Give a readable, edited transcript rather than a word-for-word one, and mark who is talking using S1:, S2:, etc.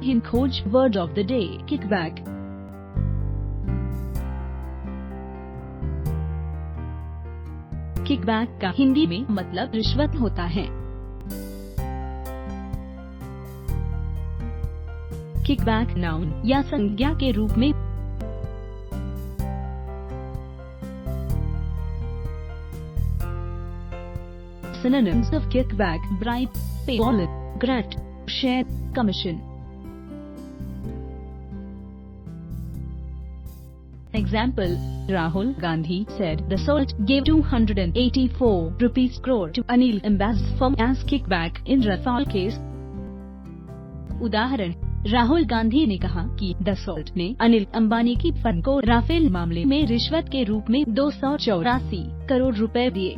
S1: HinKhoj word of the day, kickback. Kickback का हिंदी में मतलब रिश्वत होता है। किकबैक नाउन या संज्ञा के रूप में synonyms of kickback: bribe, payola, graft, share, commission. Example: Rahul Gandhi said the salt gave 284 rupees crore to Anil Ambani's firm as kickback in Rafale case. उदाहरण: राहुल गांधी ने कहा कि दसॉल्ट ने अनिल अंबानी की फर्म को राफेल मामले में रिश्वत के रूप में 284 करोड़ रुपए दिए।